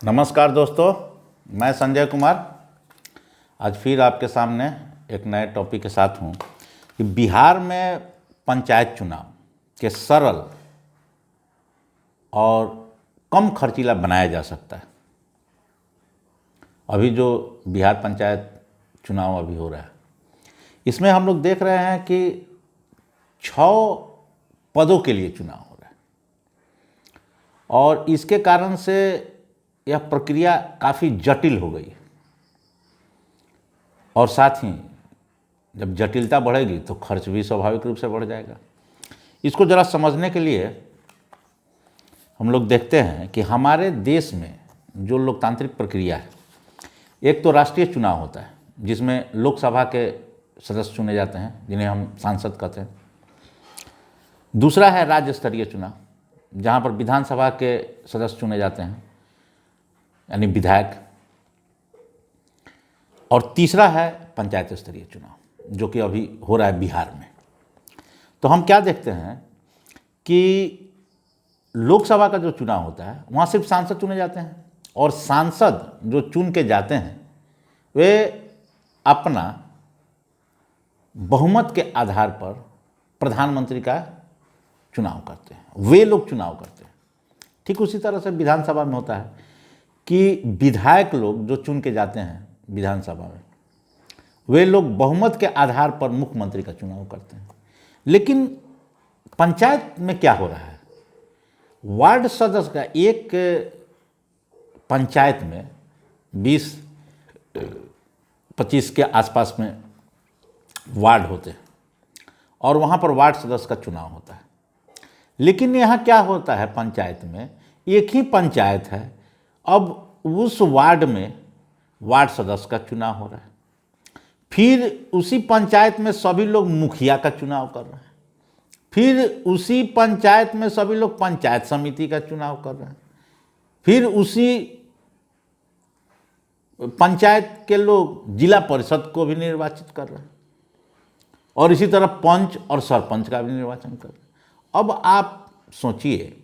नमस्कार दोस्तों, मैं संजय कुमार आज फिर आपके सामने एक नए टॉपिक के साथ हूँ कि बिहार में पंचायत चुनाव के सरल और कम खर्चीला बनाया जा सकता है। अभी जो बिहार पंचायत चुनाव अभी हो रहा है, इसमें हम लोग देख रहे हैं कि 6 पदों के लिए चुनाव हो रहा है और इसके कारण से यह प्रक्रिया काफ़ी जटिल हो गई है। और साथ ही जब जटिलता बढ़ेगी तो खर्च भी स्वाभाविक रूप से बढ़ जाएगा। इसको ज़रा समझने के लिए हम लोग देखते हैं कि हमारे देश में जो लोकतांत्रिक प्रक्रिया है, एक तो राष्ट्रीय चुनाव होता है जिसमें लोकसभा के सदस्य चुने जाते हैं जिन्हें हम सांसद कहते हैं। दूसरा है राज्य स्तरीय चुनाव जहाँ पर विधानसभा के सदस्य चुने जाते हैं यानी विधायक। और तीसरा है पंचायत स्तरीय चुनाव जो कि अभी हो रहा है बिहार में। तो हम क्या देखते हैं कि लोकसभा का जो चुनाव होता है वहाँ सिर्फ सांसद चुने जाते हैं और सांसद जो चुन के जाते हैं वे अपना बहुमत के आधार पर प्रधानमंत्री का चुनाव करते हैं। वे लोग चुनाव करते हैं। ठीक उसी तरह से विधानसभा में होता है कि विधायक लोग जो चुन के जाते हैं विधानसभा में, वे लोग बहुमत के आधार पर मुख्यमंत्री का चुनाव करते हैं। लेकिन पंचायत में क्या हो रहा है, वार्ड सदस्य का एक पंचायत में 20-25 के आसपास में वार्ड होते हैं और वहाँ पर वार्ड सदस्य का चुनाव होता है। लेकिन यहाँ क्या होता है, पंचायत में एक ही पंचायत है, अब उस वार्ड में वार्ड सदस्य का चुनाव हो रहा है। फिर उसी पंचायत में सभी लोग मुखिया का चुनाव कर रहे हैं। फिर उसी पंचायत में सभी लोग पंचायत समिति का चुनाव कर रहे हैं। फिर उसी पंचायत के लोग जिला परिषद को भी निर्वाचित कर रहे हैं और इसी तरह पंच और सरपंच का भी निर्वाचन कर रहे हैं। अब आप सोचिए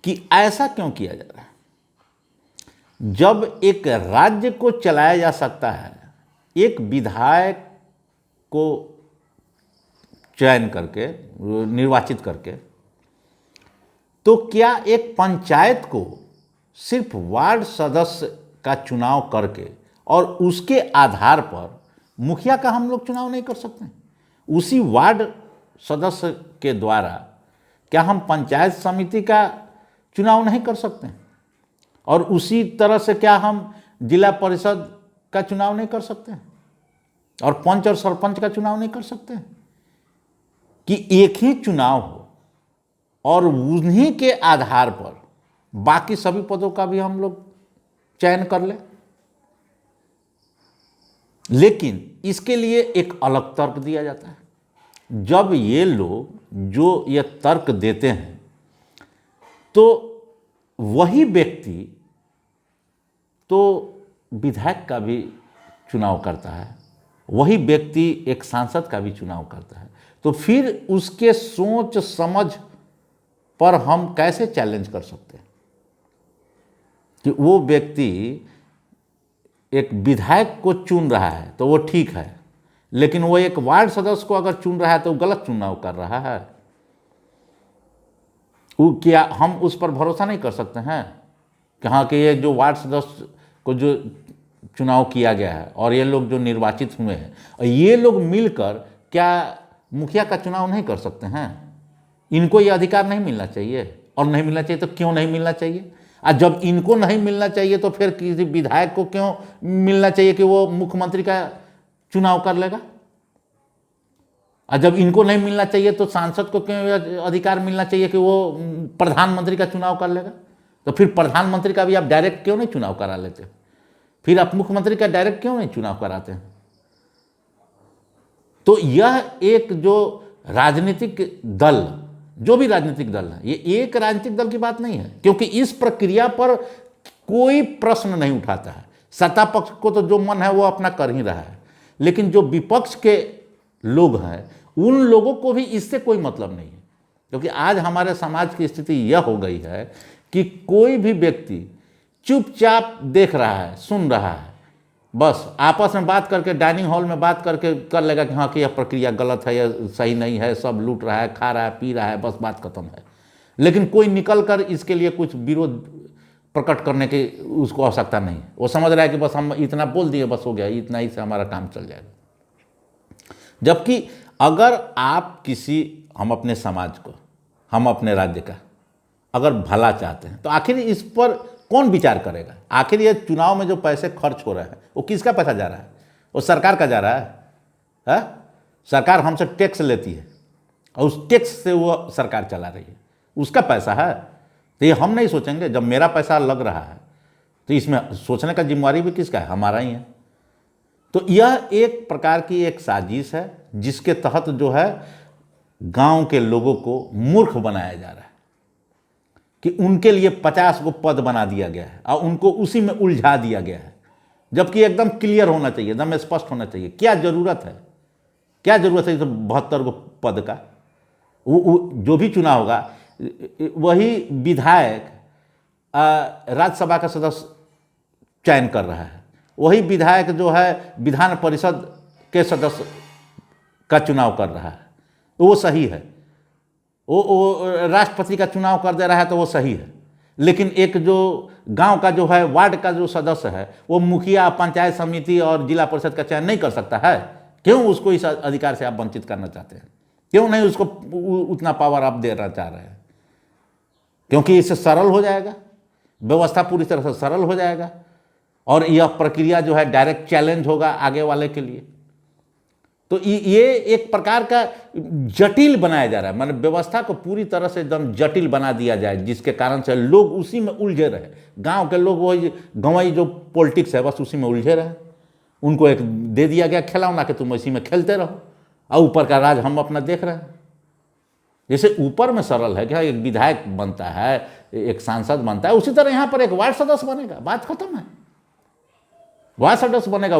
कि ऐसा क्यों किया जा रहा है। जब एक राज्य को चलाया जा सकता है एक विधायक को चयन करके, निर्वाचित करके, तो क्या एक पंचायत को सिर्फ वार्ड सदस्य का चुनाव करके और उसके आधार पर मुखिया का हम लोग चुनाव नहीं कर सकते? उसी वार्ड सदस्य के द्वारा क्या हम पंचायत समिति का चुनाव नहीं कर सकते? और उसी तरह से क्या हम जिला परिषद का चुनाव नहीं कर सकते और पंच और सरपंच का चुनाव नहीं कर सकते? कि एक ही चुनाव हो और उन्हीं के आधार पर बाकी सभी पदों का भी हम लोग चयन कर लें। लेकिन इसके लिए एक अलग तर्क दिया जाता है। जब ये लोग जो ये तर्क देते हैं तो वही व्यक्ति तो विधायक का भी चुनाव करता है, वही व्यक्ति एक सांसद का भी चुनाव करता है। तो फिर उसके सोच समझ पर हम कैसे चैलेंज कर सकते हैं कि वो व्यक्ति एक विधायक को चुन रहा है तो वो ठीक है, लेकिन वो एक वार्ड सदस्य को अगर चुन रहा है तो वो गलत चुनाव कर रहा है। वो क्या हम उस पर भरोसा नहीं कर सकते हैं कि हाँ कि ये जो वार्ड सदस्य को जो चुनाव किया गया है और ये लोग जो निर्वाचित हुए हैं और ये लोग मिलकर क्या मुखिया का चुनाव नहीं कर सकते हैं? इनको ये अधिकार नहीं मिलना चाहिए? और नहीं मिलना चाहिए तो क्यों नहीं मिलना चाहिए? और जब इनको नहीं मिलना चाहिए तो फिर किसी विधायक को क्यों मिलना चाहिए कि वो मुख्यमंत्री का चुनाव कर लेगा? और जब इनको नहीं मिलना चाहिए तो सांसद को क्यों अधिकार मिलना चाहिए कि वो प्रधानमंत्री का चुनाव कर लेगा? तो फिर प्रधानमंत्री का भी आप डायरेक्ट क्यों नहीं चुनाव करा लेते? फिर आप मुख्यमंत्री का डायरेक्ट क्यों नहीं चुनाव कराते हैं? तो यह एक जो राजनीतिक दल, जो भी राजनीतिक दल है, ये एक राजनीतिक दल की बात नहीं है, क्योंकि इस प्रक्रिया पर कोई प्रश्न नहीं उठाता है। सत्ता पक्ष को तो जो मन है वो अपना कर ही रहा है, लेकिन जो विपक्ष के लोग हैं उन लोगों को भी इससे कोई मतलब नहीं है। क्योंकि आज हमारे समाज की स्थिति यह हो गई है कि कोई भी व्यक्ति चुपचाप देख रहा है, सुन रहा है, बस आपस में बात करके, डाइनिंग हॉल में बात करके कर लेगा कि हाँ कि यह प्रक्रिया गलत है, यह सही नहीं है, सब लूट रहा है, खा रहा है, पी रहा है, बस बात खत्म है। लेकिन कोई निकल कर इसके लिए कुछ विरोध प्रकट करने की उसको आवश्यकता नहीं। वो समझ रहा है कि बस हम इतना बोल दिए, बस हो गया, इतना ही से हमारा काम चल जाएगा। जबकि अगर आप हम अपने समाज को, हम अपने राज्य का अगर भला चाहते हैं तो आखिर इस पर कौन विचार करेगा? आखिर ये चुनाव में जो पैसे खर्च हो रहे हैं वो किसका पैसा जा रहा है? वो सरकार का जा रहा है? सरकार हमसे टैक्स लेती है और उस टैक्स से वो सरकार चला रही है, उसका पैसा है। तो ये हम नहीं सोचेंगे? जब मेरा पैसा लग रहा है तो इसमें सोचने का जिम्मेवारी भी किसका है? हमारा ही है। तो यह एक प्रकार की एक साजिश है जिसके तहत जो है गांव के लोगों को मूर्ख बनाया जा रहा है कि उनके लिए 50 गो पद बना दिया गया है और उनको उसी में उलझा दिया गया है, जबकि एकदम क्लियर होना चाहिए, एकदम स्पष्ट होना चाहिए क्या जरूरत है, क्या जरूरत है इस 72 गो पद का। जो भी चुनाव होगा वही विधायक राज्यसभा का सदस्य चयन कर रहा है, वही विधायक जो है विधान परिषद के सदस्य का चुनाव कर रहा है, वो सही है। वो राष्ट्रपति का चुनाव कर दे रहा है तो वो सही है। लेकिन एक जो गांव का जो है, वार्ड का जो सदस्य है, वो मुखिया, पंचायत समिति और जिला परिषद का चयन नहीं कर सकता है। क्यों उसको इस अधिकार से आप वंचित करना चाहते हैं? क्यों नहीं उसको उतना पावर आप देना चाह रहे हैं? क्योंकि इससे सरल हो जाएगा, व्यवस्था पूरी तरह से सरल हो जाएगा और यह प्रक्रिया जो है डायरेक्ट चैलेंज होगा आगे वाले के लिए। तो ये एक प्रकार का जटिल बनाया जा रहा है, मतलब व्यवस्था को पूरी तरह से एकदम जटिल बना दिया जाए, जिसके कारण से लोग उसी में उलझे रहे। गांव के लोग वही गंवई जो पॉलिटिक्स है बस उसी में उलझे रहे। उनको एक दे दिया गया खिलौना कि तुम इसी में खेलते रहो और ऊपर का राज हम अपना देख रहे हैं। जैसे ऊपर में सरल है कि एक विधायक बनता है, एक सांसद बनता है, उसी तरह यहाँ पर एक वार्ड सदस्य बनेगा, बात खत्म है। वार्ड सदस्य बनेगा,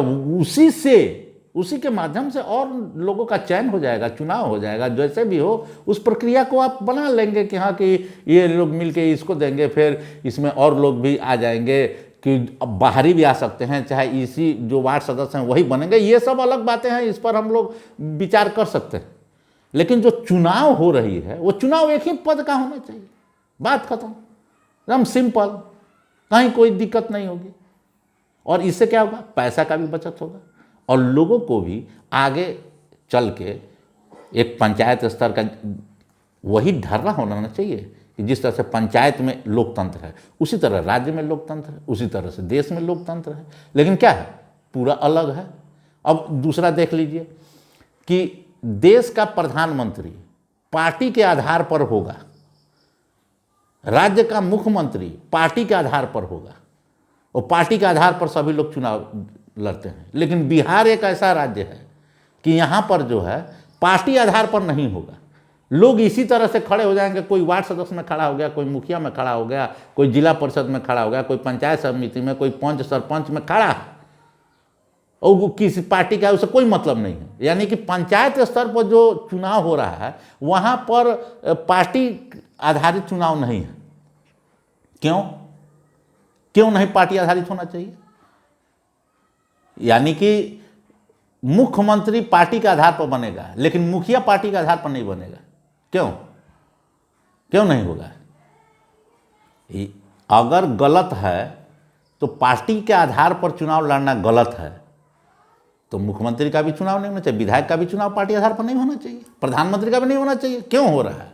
उसी के माध्यम से और लोगों का चयन हो जाएगा, चुनाव हो जाएगा। जैसे भी हो उस प्रक्रिया को आप बना लेंगे कि हाँ कि ये लोग मिलके इसको देंगे, फिर इसमें और लोग भी आ जाएंगे कि अब बाहरी भी आ सकते हैं, चाहे इसी जो वार्ड सदस्य हैं वही बनेंगे। ये सब अलग बातें हैं, इस पर हम लोग विचार कर सकते हैं। लेकिन जो चुनाव हो रही है वो चुनाव एक ही पद का होना चाहिए, बात खत्म, एकदम सिंपल, कहीं कोई दिक्कत नहीं होगी। और इससे क्या होगा? पैसा का भी बचत होगा और लोगों को भी आगे चल के एक पंचायत स्तर का वही ढर्रा होना चाहिए कि जिस तरह से पंचायत में लोकतंत्र है उसी तरह राज्य में लोकतंत्र है, उसी तरह से देश में लोकतंत्र है। लेकिन क्या है, पूरा अलग है। अब दूसरा देख लीजिए कि देश का प्रधानमंत्री पार्टी के आधार पर होगा, राज्य का मुख्यमंत्री पार्टी के आधार पर होगा और पार्टी के आधार पर सभी लोग चुनाव लड़ते हैं। लेकिन बिहार एक ऐसा राज्य है कि यहाँ पर जो है पार्टी आधार पर नहीं होगा। लोग इसी तरह से खड़े हो जाएंगे, कोई वार्ड सदस्य में खड़ा हो गया, कोई मुखिया में खड़ा हो गया, कोई जिला परिषद में खड़ा हो गया, कोई पंचायत समिति में, कोई पंच सरपंच में खड़ा है और वो किसी पार्टी का उससे कोई मतलब नहीं है। यानी कि पंचायत स्तर पर जो चुनाव हो रहा है वहाँ पर पार्टी आधारित चुनाव नहीं है। क्यों नहीं पार्टी आधारित होना चाहिए? यानी कि मुख्यमंत्री पार्टी के आधार पर बनेगा लेकिन मुखिया पार्टी के आधार पर नहीं बनेगा। क्यों नहीं होगा? अगर गलत है तो पार्टी के आधार पर चुनाव लड़ना गलत है तो मुख्यमंत्री का भी चुनाव नहीं होना चाहिए, विधायक का भी चुनाव पार्टी आधार पर नहीं होना चाहिए, प्रधानमंत्री का भी नहीं होना चाहिए। क्यों हो रहा है?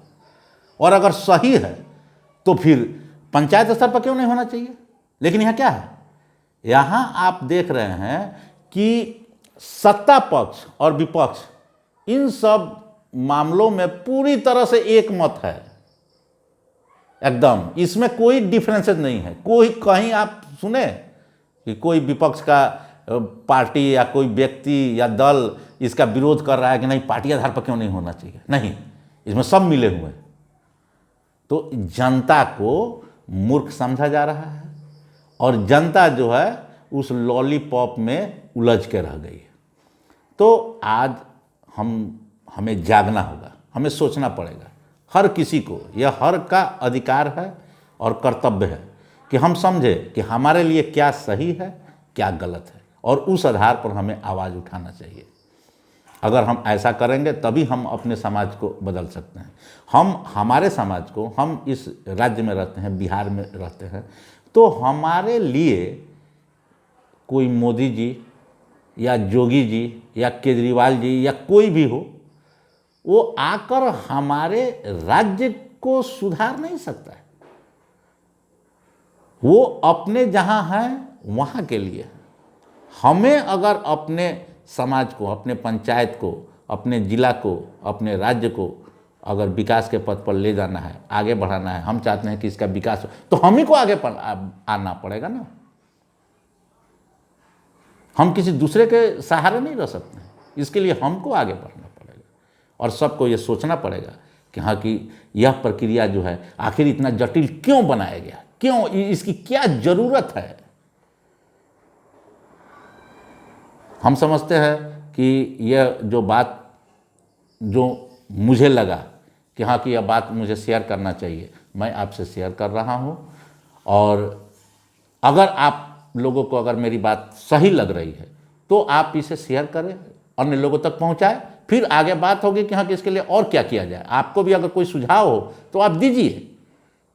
और अगर सही है तो फिर पंचायत स्तर पर क्यों नहीं होना चाहिए? लेकिन यहाँ क्या है, यहाँ आप देख रहे हैं कि सत्ता पक्ष और विपक्ष इन सब मामलों में पूरी तरह से एक मत है, एकदम इसमें कोई डिफरेंसेस नहीं है। कोई कहीं आप सुने कि कोई विपक्ष का पार्टी या कोई व्यक्ति या दल इसका विरोध कर रहा है कि नहीं पार्टी आधार पर क्यों नहीं होना चाहिए? नहीं, इसमें सब मिले हुए हैं। तो जनता को मूर्ख समझा जा रहा है और जनता जो है उस लॉलीपॉप में उलझ के रह गई है। तो आज हमें जागना होगा, हमें सोचना पड़ेगा। हर किसी को, यह हर का अधिकार है और कर्तव्य है कि हम समझे कि हमारे लिए क्या सही है, क्या गलत है, और उस आधार पर हमें आवाज़ उठाना चाहिए। अगर हम ऐसा करेंगे तभी हम अपने समाज को बदल सकते हैं। हम हमारे समाज को, हम इस राज्य में रहते हैं, बिहार में रहते हैं, तो हमारे लिए कोई मोदी जी या जोगी जी या केजरीवाल जी या कोई भी हो, वो आकर हमारे राज्य को सुधार नहीं सकता है। वो अपने जहाँ हैं वहाँ के लिए है। हमें अगर अपने समाज को, अपने पंचायत को, अपने जिला को, अपने राज्य को अगर विकास के पथ पर ले जाना है, आगे बढ़ाना है, हम चाहते हैं कि इसका विकास हो, तो हम ही को आगे आना पड़ेगा ना। हम किसी दूसरे के सहारे नहीं रह सकते हैं। इसके लिए हमको आगे बढ़ना पड़ेगा और सबको ये सोचना पड़ेगा कि हाँ, कि यह प्रक्रिया जो है आखिर इतना जटिल क्यों बनाया गया, क्यों, इसकी क्या जरूरत है। हम समझते हैं कि यह जो बात जो मुझे लगा कि हाँ, कि यह बात मुझे शेयर करना चाहिए, मैं आपसे शेयर कर रहा हूँ। और अगर आप लोगों को अगर मेरी बात सही लग रही है तो आप इसे शेयर करें, अन्य लोगों तक पहुँचाएं। फिर आगे बात होगी कि हाँ, कि इसके लिए और क्या किया जाए। आपको भी अगर कोई सुझाव हो तो आप दीजिए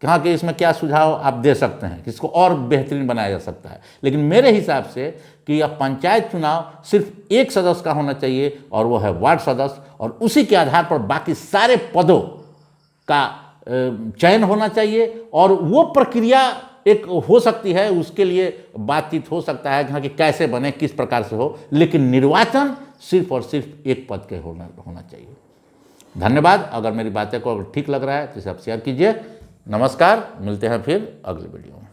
कि हाँ, कि इसमें क्या सुझाव आप दे सकते हैं कि इसको और बेहतरीन बनाया जा सकता है। लेकिन मेरे हिसाब से कि यह पंचायत चुनाव सिर्फ एक सदस्य का होना चाहिए और वो है वार्ड सदस्य, और उसी के आधार पर बाकी सारे पदों का चयन होना चाहिए। और वो प्रक्रिया एक हो सकती है, उसके लिए बातचीत हो सकता है कि कैसे बने, किस प्रकार से हो, लेकिन निर्वाचन सिर्फ और सिर्फ एक पद के होना चाहिए। धन्यवाद। अगर मेरी बातें को ठीक लग रहा है तो इसे आप शेयर कीजिए। नमस्कार, मिलते हैं फिर अगले वीडियो में।